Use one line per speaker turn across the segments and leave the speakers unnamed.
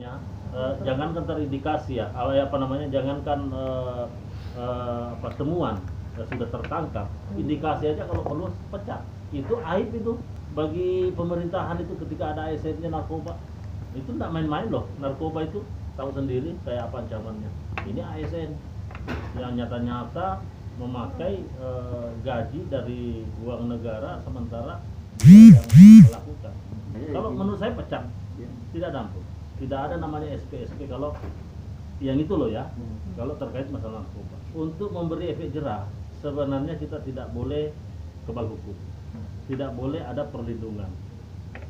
Ya, jangankan terindikasi ya, apa namanya, jangankan temuan sudah tertangkap, indikasi aja kalau perlu pecat. Itu aib itu bagi pemerintahan itu ketika ada ASN-nya narkoba. Itu tidak main-main loh, narkoba itu tahu sendiri kayak apa ancamannya. Ini ASN yang nyata-nyata memakai gaji dari uang negara sementara dia yang melakukan. Kalau menurut saya pecat, tidak dampur. Tidak ada namanya SP kalau yang itu loh ya. Kalau terkait masalah narkoba, untuk memberi efek jerah sebenarnya kita tidak boleh kebal hukum, tidak boleh ada perlindungan.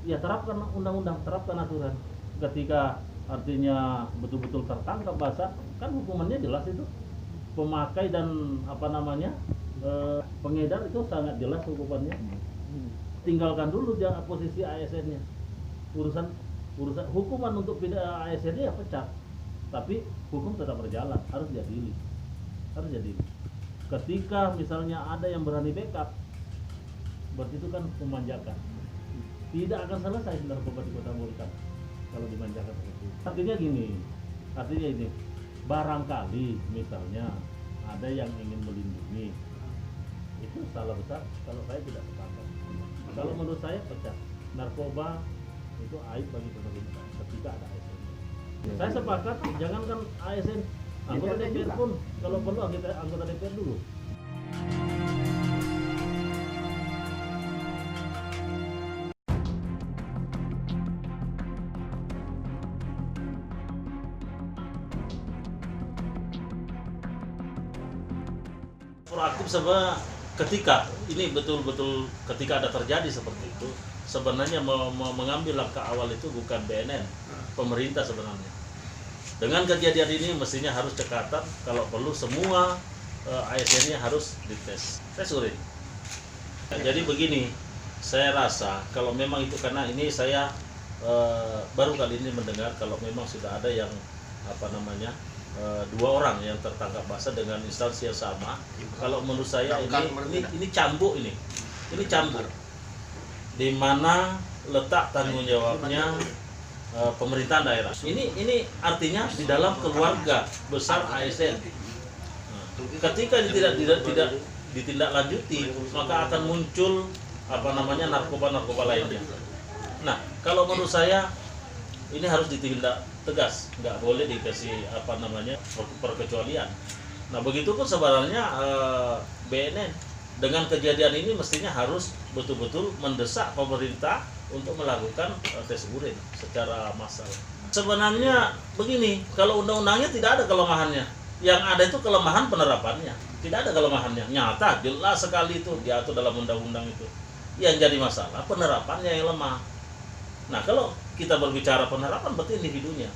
Ya terapkan undang-undang, terapkan aturan. Ketika artinya betul-betul tertangkap basah, kan hukumannya jelas itu. Pemakai dan pengedar itu sangat jelas hukumannya. Tinggalkan dulu dia posisi ASN-nya. Urusan hukuman untuk pindah ASN ya pecat, tapi hukum tetap berjalan, harus diadili. Ketika misalnya ada yang berani backup, berarti itu kan memanjakan. Tidak akan selesai narkoba di Kota Burikan kalau dimanjakan seperti itu. Artinya ini, barangkali misalnya ada yang ingin melindungi, itu salah besar kalau saya tidak sepakat. Kalau menurut saya pecat. Narkoba itu aib bagi pemerintah ketika ada ASN. Saya sepakat, jangankan ASN, anggota DPR pun kalau perlu anggota DPR dulu. Proaktif sebenarnya ketika ini betul-betul ketika ada terjadi seperti itu, sebenarnya mengambil langkah awal itu bukan BNN, pemerintah sebenarnya. Dengan kejadian ini mestinya harus cekatan, kalau perlu semua ASN-nya harus dites urin. Jadi begini, saya rasa kalau memang itu, karena ini saya baru kali ini mendengar kalau memang sudah ada yang dua orang yang tertangkap basah dengan instansi yang sama. Kalau menurut saya ini cambuk, ini cambuk. Di mana letak tanggung jawabnya pemerintahan daerah? Ini artinya di dalam keluarga besar ASN. Ketika ini tidak ditindaklanjuti, maka akan muncul narkoba lainnya. Nah, kalau menurut saya ini harus ditindak tegas, nggak boleh dikasih perkecualian. Nah, begitupun sebenarnya BNN dengan kejadian ini mestinya harus betul-betul mendesak pemerintah untuk melakukan tes urin secara massal. Sebenarnya begini, kalau undang-undangnya tidak ada kelemahannya, yang ada itu kelemahan penerapannya. Tidak ada kelemahannya, nyata jelas sekali itu diatur dalam undang-undang itu. Yang jadi masalah penerapannya yang lemah. Nah, kalau kita berbicara penerapan berarti individunya.